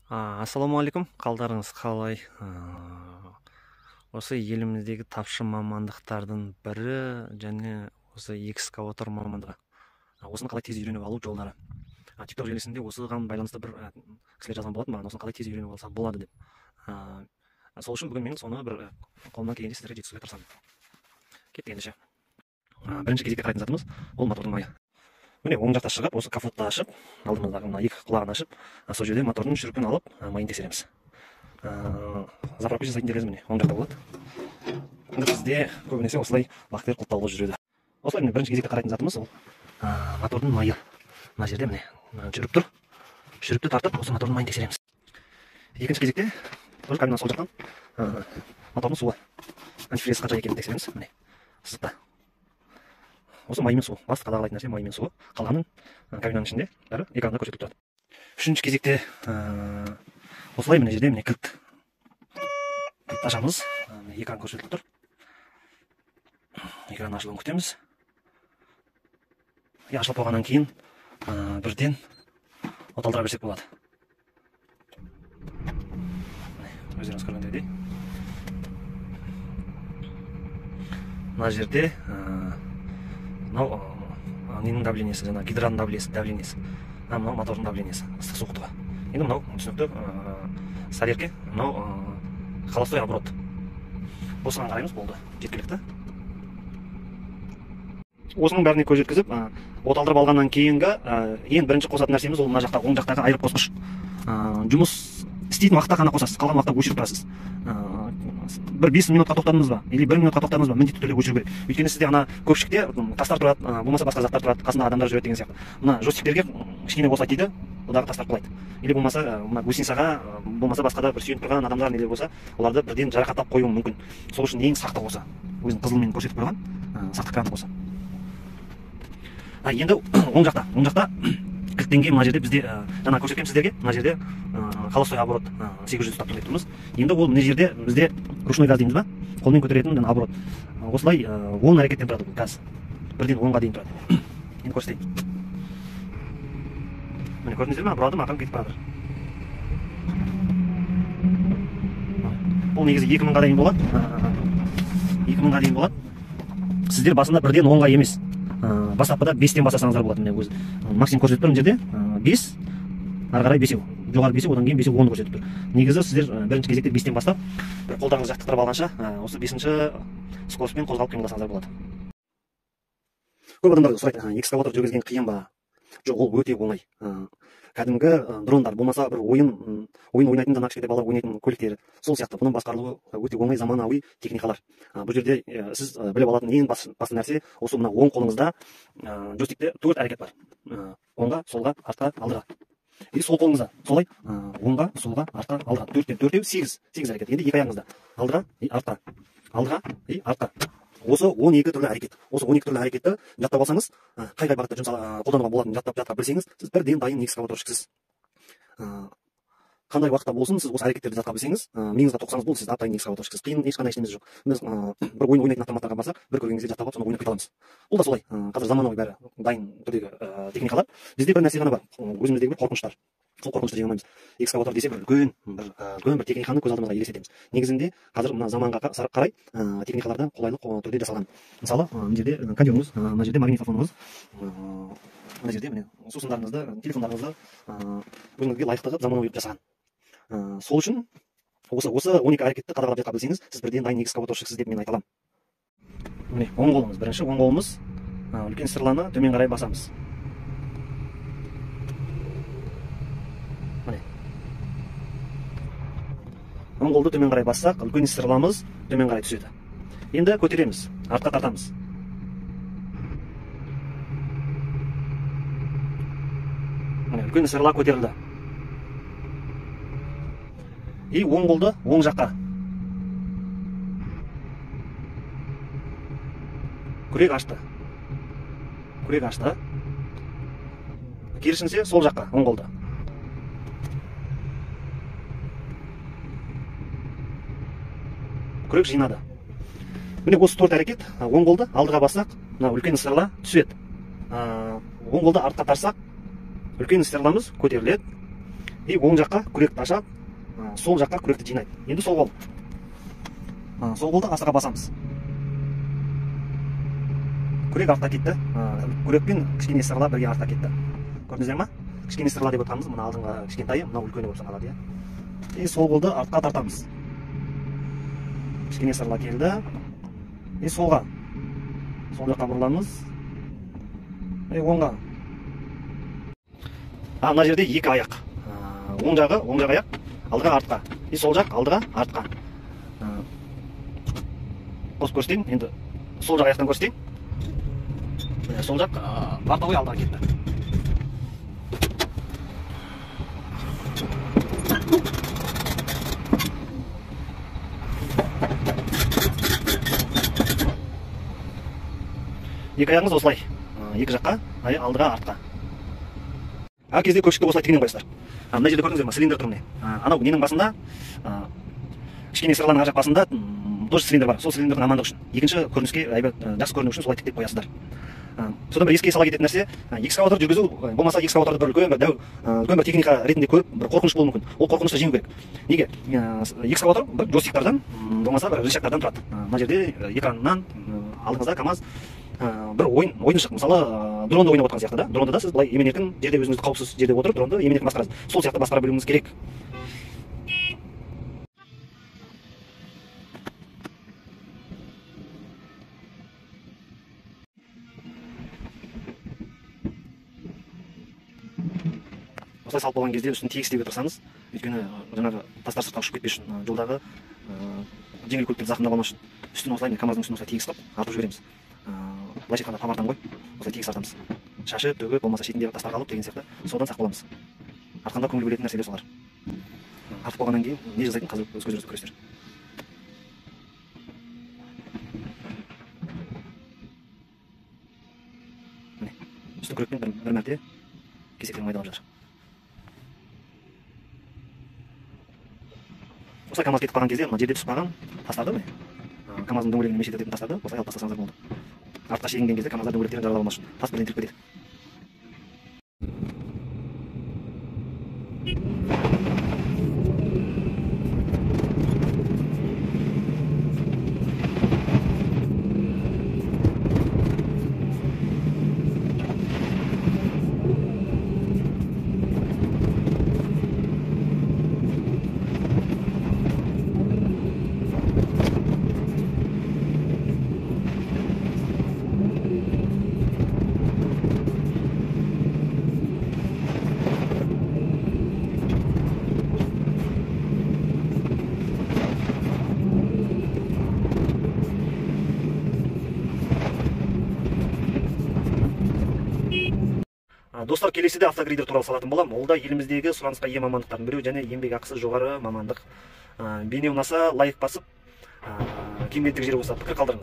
Ассалаумағалейкум, қалдарыңыз қалай? Осы еліміздегі тапшы мамандықтардың бірі және осы экскаватор мамандығы. Осыны қалай тез үйреніп алу жолдары. TikTok желісінде осыған байланысты бір кісілер жазған болатын, маған осыны қалай тез үйреніп алсам болады деп. Сол үшін бүгін мен соны бір қолымнан келгенше сіздерге жеткізуге тырысамын. Кеттік ендеше. Бірінші кезекте қарайтын затымыз ол мотордың майы. Міне оң жақта шығып, осы капотты ашып, алдымыздағы мына екі құлағын ашып, сол жерде мотордың шүрпін алып, майын тексереміз. Заправка жасайтын дерезі міне оң жақта болады. Бізде көбінесе осылай бактер құлыпталып жүреді. Осылай міне бірінші кезекте қарайтын затымыз ол мотордың майы. Мына жерде міне жүріп тұр. Шүріпті тартып, осы мотордың майын тексереміз. Екінші кезекте тоже кабинаның сол жақтан мотордың суы. Антифриз қанша екенін тексереміз. Міне сызықта. Осы маймен су. Басты қадағалайтын нәрсе маймен су. Қалғанын кабинаның ішінде бәрі экранда көрсетіліп тұрады. Үшінші кезекте осылай міне жерде міне кілт. Кілтті ашамыз. Экран көрсетіліп тұр. Экран ашылуын күтеміз. Ашылып болғаннан кейін бірден оталдыра берсек болады. Өздеріңіз көргендей. Мына жерде мынау ненің давлениесі, жаңа гидранның давлениесі, мынау мотордың давлениесі, ыстық суықтығы. Енді мынау түсінікті сорерке, мынау холостой оборот. Осыған қараймыз, болды, жеткілікті. Осының бәріне көз жеткізіп, оталдырып алғаннан кейінгі ең бірінші қосатын нәрсеміз ол мына жақта, оң жақтағы айырып қосқыш. Жұмыс істейтін уақытта ғана қосасыз, қалған уақытта өшіріп тұрасыз. Бір 5 минутқа тоқтадыңыз ба, или 1 минутқа тоқтадыңыз ба, міндетті түрде өшіру керек. Өйткені сізде ана көпшікте тастар тұрады, болмаса басқа заттар тұрады, қасында адамдар жүреді деген сияқты. Мына жостиктерге кішкене болса тиді, одағы тастар құлайды. Или болмаса мына гусеницаға, болмаса басқа да бір сүйеніп тұрған адамдар нелер болса, оларды бірден жарақаттап қоюы мүмкін. Сол үшін ең сақтық осы. Өзінің қызылмен көрсетіп қойған сақтық краны осы. Енді оң жақта кілттенген мына жерде бізде жаңа көрсеткем сіздерге, мына жерде холостой оборот 800 ұстап тұр деп тұрмыз. Енді ол мына жерде бізде ручной газ дейміз ба, қолмен көтеретін оборот. Осылай 10 әрекеттен тұрады газ. Бірден 10-ға дейін тұрады. Енді көрсетейін. Міне көрдіңіздер ме, бұрадым ақырын кетіп барады. Бұл негізі 2000-ға дейін болады. 2000-ға дейін болады. Сіздер басында бірден 10-ға емес. Бастапқыда 5-тен бастасаңыздар болады. Міне өзі максимум көрсетіп тұр, мына жерде 5, ары қарай 5, жоғары 5, одан кейін 5, 10 көрсетіп тұр. Негізі сіздер бірінші кезекте 5-тен бастап, бір қолдарыңыз жаттықтырып алғанша, осы 5-ші скоростьпен қозғалып қимылдасаңыздар болады. Көп адамдар сұрайды, экскаватор жүргізген қиын ба? Жоқ, ол өте оңай. Кәдімгі дрондар, болмаса бір ойын ойнайтын да кішкентай балалар ойнайтын көліктер, сол сияқты бұның басқарылуы өте оңай заманауи техникалар. Бұл жерде сіз біліп алатын ең басты нәрсе осы мына оң қолыңызда джойстикте 4 әрекет бар. Оңға, солға, артқа, алдыға. И сол қолыңызда солай оңға, солға, артқа, алдыға. 4-тен 8 әрекет. Енді екі аяғыңызда алдыға и артқа, алдыға и артқа. Осы 12 түрлі әрекет. Осы 12 түрлі әрекетті жаттап алсаңыз, қай бағытта қолдануға болатынын жаттап білсеңіз, сіз бірден дайын экскаваторщиксіз. Қандай уақытта болсын, сіз осы әрекеттерді жаттап білсеңіз, миыңызға тоқсаңыз болды, сіз дайын экскаваторщиксіз. Қиын ешқандай ештеңесі жоқ. Біз бір ойын ойнайтын автоматтарға барсақ, бір көрген кезде жаттап алып, соны ойнап кете аламыз. Бұл да солай. Қазір заманауи бәрі дайын түрдегі техникалар. Бізде бір нәрсе ғана бар. Өзіміздегі бір қорқыныштар. Сол қорқынышты жеңе алмаймыз. Экскаватор десе бір үлкен бір техниканы көз алдымызға елестетеміз. Негізінде қазір мына заманға қарай техникаларда қолайлы түрде жасалған. Мысалы, мына жерде кондеріңіз, мына жерде магнитофоныңыз, мына жерде міне сусындарыңызды, телефондарыңызды өзіңізге лайықты қылып заманауи жасаған. Сол үшін осы 12 әрекетті қадағалап жатқа білсеңіз, сіз бірден дайын экскаваторщиксіз деп мен айта аламын. Міне оң қолымыз, бірінші оң қолымыз үлкен сырланы төмен қарай басамыз. Оң қолды төмен қарай бассақ, үлкен сырламыз төмен қарай түседі. Енді көтереміз, артқа тартамыз. Үлкен сырла көтерілді. И оң қолды оң жаққа. Күрек ашты. Керісінше сол жаққа, оң қолды. Күрек жинады. Міне осы 4 әрекет, оң қолды алдыға бассақ, үлкен сырла түседі. Оң қолды артқа тарсақ, үлкен сырламыз көтеріледі. и оң жаққа күректі ашады, сол жаққа күректі жинайды. Енді сол қол. Сол қолды астыға басамыз. Күрек артқа кетті. Күрекпен кішкене сырла бірге артқа кетті. Көрдіңіздер ма? Кішкене сырла деп отырғанымыз мына алдыңғы кішкентайы, мына үлкені болып саналады, иә. И сол қолды артқа тартамыз. Кішкене сырла келді. И солға. Сол жаққа бұрыламыз. И оңға. Мына жерде екі аяқ. Оң жағы аяқ, алдыға артқа. И сол жақ алдыға артқа. Қосып көрсетейін. Енді сол жақ аяқтан көрсетейін. Сол жақ артқа қой алдыға кетті. Екі аяғыңыз осылай. Екі жаққа, алдыға артқа. Әр кезде көпшікті осылай тігінен қойсыздар. Мына жерде көрдіңіздер ма, цилиндр тұрмын. Анау ненің басында, кішкене сырланың ар жақ басында тоже цилиндр бар. Сол цилиндрдің амандығы үшін. Екінші көрініске жақсы көріну үшін солай тіктеп қоясыздар. Содан бір еске сала кететін нәрсе, экскаватор жүргізу, болмаса экскаваторды бір үлкен бір техника ретінде көріп, бір қорқыныш болуы мүмкін. Ол қорқынышты жеңу керек. Неге? Экскаватор бір джойстиктардан, болмаса бір рычагтардан тұрады. Мына жерде экраннан алдыңызда КамАЗ бір ойыншық, мысалы дронды ойнап отырған сияқты, да? Дронды да сіз былай емен-еркін жерде өзіңізді қауіпсіз жерде отырып, дронды емен-еркін басқарасыз. Сол сияқты басқара білуіңіз керек. Осылай салып болған кезде үстін тегістеуге тырысаңыз, өйткені жаңағы тастар сыртқа ұшып кетпес үшін, жолдағы жеңіл көліктерді зақымдап алмас үшін үстін осылай КамАЗдың үстін осылай тегіс қылып артып жібереміз. Былайша айтқанда памардан ғой, осылай тегіс артамыз. Шашып, төгіп, болмаса шетіндегі тастар қалып деген сияқты, содан сақ боламыз. Артқанда көңіл бөлетін нәрселер солар. Артып болғаннан кейін не жасайтын қазір өз көзіңізді көресіздер. Міне, үстін күрекпен бір мәрте кесектерін майдалап жатыр. Осылай КамАЗ кетіп қалған кезде, мына жерде түсіп қалған тастарды, КамАЗдың дөңгелегіне мешет ететін тастарды осылай алып тастасаңыздар болды. Артқа шегінген кезде КамАЗдар дөңгелектерін жаралап алмас үшін тас бірден тіріп кетеді. Достар, келесіде автогрейдер туралы салатын болам. Ол да еліміздегі сұранысқа ие мамандықтардың біреу және еңбек ақысы жоғары мамандық. Бейне ұнаса лайк басып, кеңбеттік жері болса пікір қалдырыңыз.